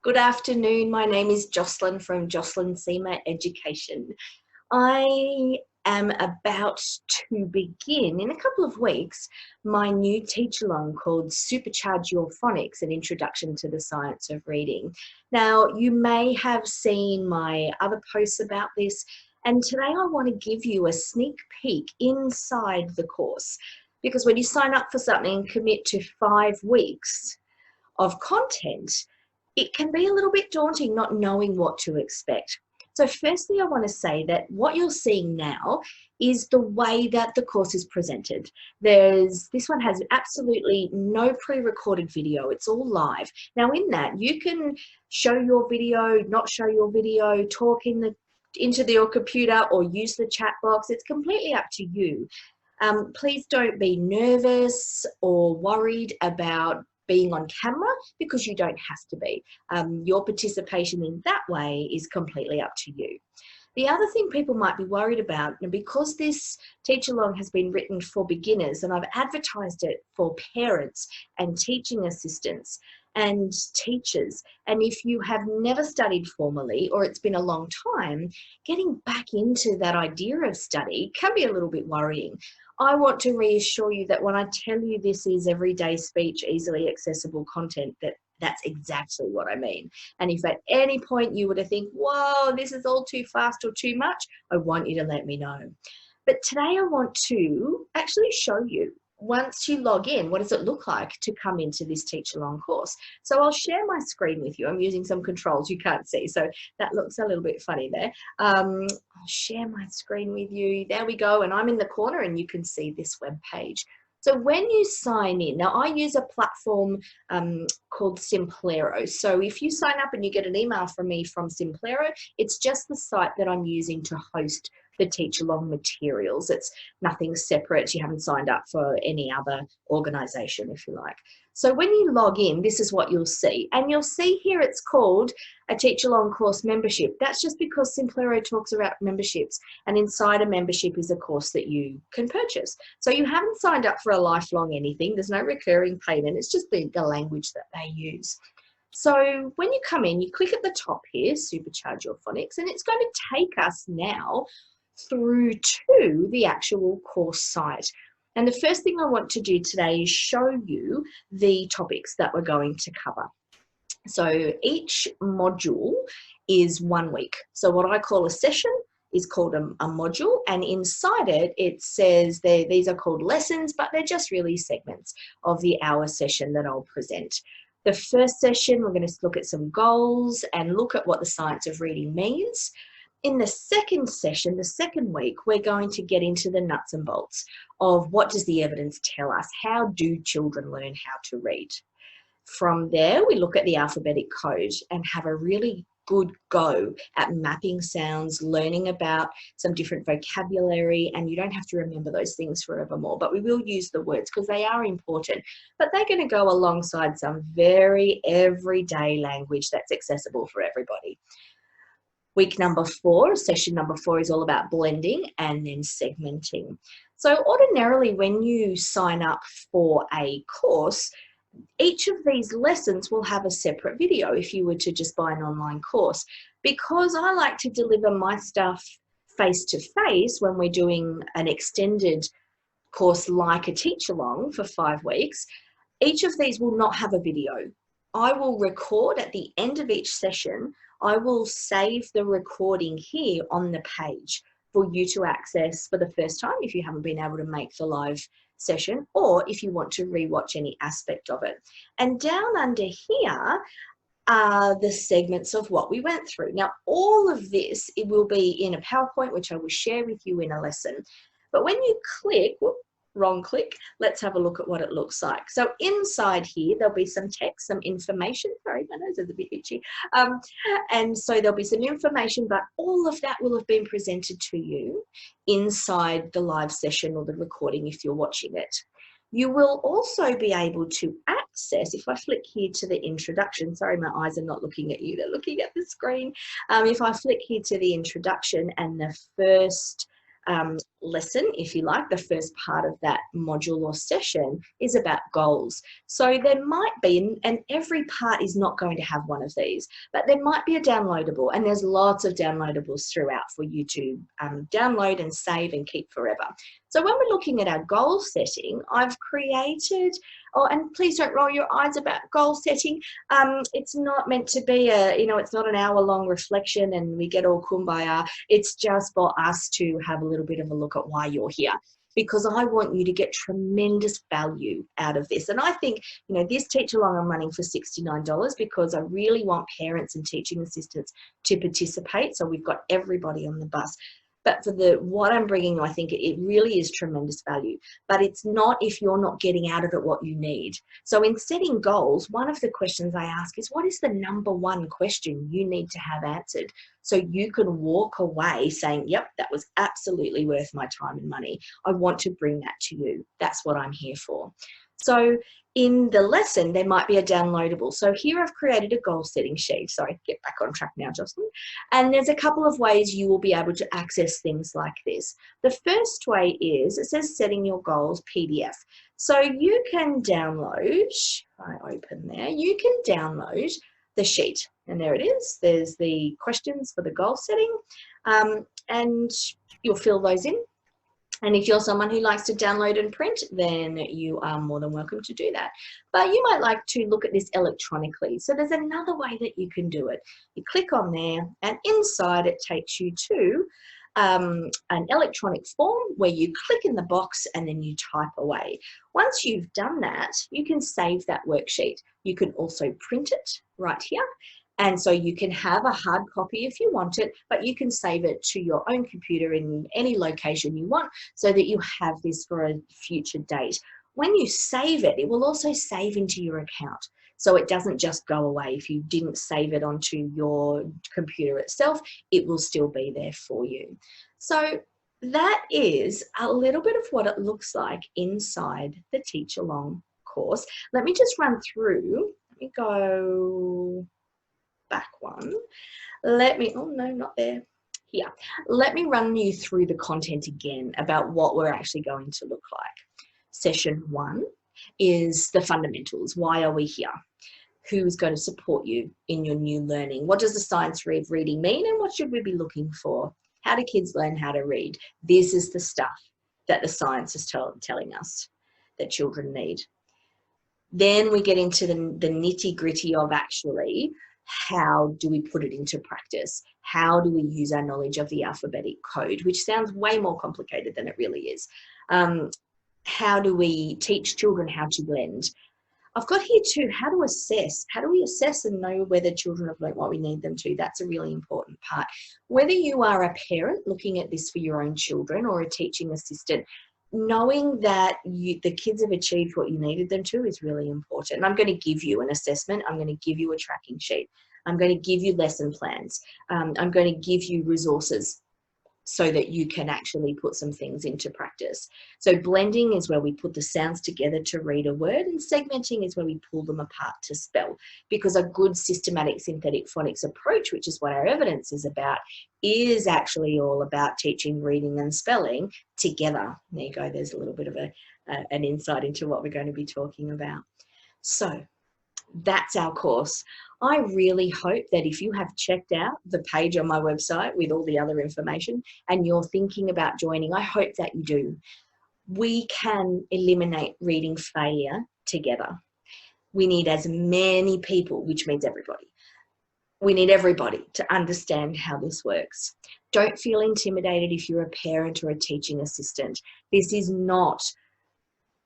Good afternoon. My name is Jocelyn from Jocelyn Seamer Education. I am about to begin in a couple of weeks my new teach-along called Supercharge Your Phonics, an introduction to the science of reading. Now, you may have seen my other posts about this, and today I want to give you a sneak peek inside the course, because when you sign up for something and commit to 5 weeks of content, it can be a little bit daunting not knowing what to expect. So firstly, I want to say that what you're seeing now is the way that the course is presented. This one has absolutely no pre-recorded video. It's all live. Now in that, you can show your video, not show your video, talk into your computer or use the chat box. It's completely up to you. Please don't be nervous or worried about being on camera, because you don't have to be. Your participation in that way is completely up to you. The other thing people might be worried about, and because this teach-along has been written for beginners and I've advertised it for parents and teaching assistants and teachers, and if you have never studied formally or it's been a long time, getting back into that idea of study can be a little bit worrying. I want to reassure you that when I tell you this is everyday speech, easily accessible content, that's exactly what I mean. And if at any point you were to think, whoa, this is all too fast or too much, I want you to let me know. But today I want to actually show you, once you log in, what does it look like to come into this teach-along course? So I'll share my screen with you. I'm using some controls you can't see, so that looks a little bit funny there. I'll share my screen with you. There we go, and I'm in the corner and you can see this web page. So when you sign in, now I use a platform called Simplero. So if you sign up and you get an email from me from Simplero, it's just the site that I'm using to host the teach-along materials. It's nothing separate. You haven't signed up for any other organization, if you like. So when you log in, this is what you'll see. And you'll see here it's called a teach-along course membership. That's just because Simplero talks about memberships, and inside a membership is a course that you can purchase. So you haven't signed up for a lifelong anything. There's no recurring payment. It's just the language that they use. So when you come in, you click at the top here, Supercharge Your Phonics, and it's going to take us now through to the actual course site. And the first thing I want to do today is show you the topics that we're going to cover. So each module is 1 week. So what I call a session is called a module, and inside it, it says these are called lessons, but they're just really segments of the hour session that I'll present. The first session, we're going to look at some goals and look at what the science of reading means. In the second session, the second week, we're going to get into the nuts and bolts of what does the evidence tell us? How do children learn how to read? From there, we look at the alphabetic code and have a really good go at mapping sounds, learning about some different vocabulary, and you don't have to remember those things forevermore, but we will use the words because they are important, but they're going to go alongside some very everyday language that's accessible for everybody. Week number 4, session number 4, is all about blending and then segmenting. So ordinarily when you sign up for a course, each of these lessons will have a separate video if you were to just buy an online course. Because I like to deliver my stuff face to face when we're doing an extended course like a teach-along for 5 weeks, each of these will not have a video. I will record at the end of each session. I will save the recording here on the page for you to access for the first time if you haven't been able to make the live session, or if you want to rewatch any aspect of it. And down under here are the segments of what we went through. Now, all of this, it will be in a PowerPoint, which I will share with you in a lesson. But when you click, wrong click, let's have a look at what it looks like. So inside here, there'll be some text, some information. Sorry, my nose is a bit itchy. And so there'll be some information, but all of that will have been presented to you inside the live session or the recording if you're watching it. You will also be able to access, if I flick here to the introduction, sorry, my eyes are not looking at you, they're looking at the screen. If I flick here to the introduction and the first lesson, if you like, the first part of that module or session is about goals. So there might be, and every part is not going to have one of these, but there might be a downloadable, and there's lots of downloadables throughout for you to download and save and keep forever. So when we're looking at our goal setting, I've created, and please don't roll your eyes about goal setting. It's not meant to be it's not an hour-long reflection and we get all kumbaya. It's just for us to have a little bit of a look at why you're here, because I want you to get tremendous value out of this. And I think, this teach along I'm running for $69 because I really want parents and teaching assistants to participate. So we've got everybody on the bus. But for what I'm bringing you, I think it really is tremendous value. But it's not if you're not getting out of it what you need. So in setting goals, one of the questions I ask is, what is the number one question you need to have answered? So you can walk away saying, yep, that was absolutely worth my time and money. I want to bring that to you. That's what I'm here for. So in the lesson, there might be a downloadable. So here I've created a goal setting sheet. Sorry, get back on track now, Jocelyn. And there's a couple of ways you will be able to access things like this. The first way is, it says setting your goals PDF. So you can download, if I open there, you can download the sheet. And there it is. There's the questions for the goal setting. And you'll fill those in. And if you're someone who likes to download and print, then you are more than welcome to do that. But you might like to look at this electronically. So there's another way that you can do it. You click on there and inside it takes you to an electronic form where you click in the box and then you type away. Once you've done that, you can save that worksheet. You can also print it right here. And so you can have a hard copy if you want it, but you can save it to your own computer in any location you want so that you have this for a future date. When you save it, it will also save into your account. So it doesn't just go away. If you didn't save it onto your computer itself, it will still be there for you. So that is a little bit of what it looks like inside the Teach Along course. Let me just run through. Let me go back one. Oh no, not there. Here. Let me run you through the content again about what we're actually going to look like. Session 1 is the fundamentals. Why are we here? Who's going to support you in your new learning? What does the science of reading mean and what should we be looking for? How do kids learn how to read? This is the stuff that the science is telling us that children need. Then we get into the nitty-gritty of actually how do we put it into practice? How do we use our knowledge of the alphabetic code, which sounds way more complicated than it really is. How do we teach children how to blend? I've got here too, how to assess. How do we assess and know whether children have learned what we need them to? That's a really important part. Whether you are a parent looking at this for your own children or a teaching assistant, knowing that the kids have achieved what you needed them to is really important. And I'm going to give you an assessment. I'm going to give you a tracking sheet. I'm going to give you lesson plans. I'm going to give you resources so that you can actually put some things into practice. So blending is where we put the sounds together to read a word, and segmenting is where we pull them apart to spell, because a good systematic synthetic phonics approach, which is what our evidence is about, is actually all about teaching reading and spelling together. There you go. There's a little bit of an insight into what we're going to be talking about. So that's our course. I really hope that if you have checked out the page on my website with all the other information and you're thinking about joining, I hope that you do. We can eliminate reading failure together. We need as many people, which means everybody. We need everybody to understand how this works. Don't feel intimidated if you're a parent or a teaching assistant. This is not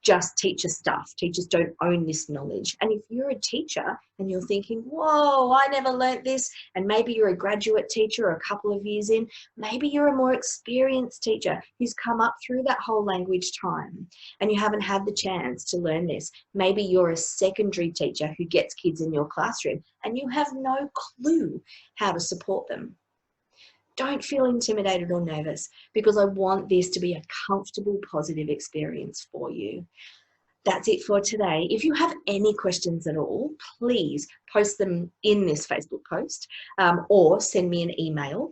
just teacher stuff. Teachers don't own this knowledge. And if you're a teacher and you're thinking, whoa, I never learnt this, and maybe you're a graduate teacher or a couple of years in, maybe you're a more experienced teacher who's come up through that whole language time and you haven't had the chance to learn this. Maybe you're a secondary teacher who gets kids in your classroom and you have no clue how to support them. Don't feel intimidated or nervous, because I want this to be a comfortable, positive experience for you. That's it for today. If you have any questions at all, please post them in this Facebook post or send me an email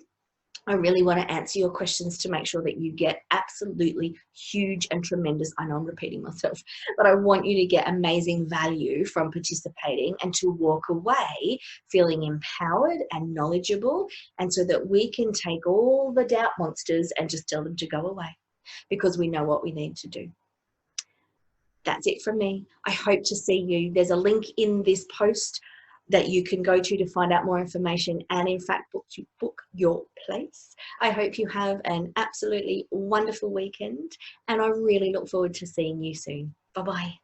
I really want to answer your questions to make sure that you get absolutely huge and tremendous, I know I'm repeating myself, but I want you to get amazing value from participating and to walk away feeling empowered and knowledgeable, and so that we can take all the doubt monsters and just tell them to go away because we know what we need to do. That's it from me. I hope to see you. There's a link in this post that you can go to find out more information and in fact book your place. I hope you have an absolutely wonderful weekend and I really look forward to seeing you soon. Bye-bye.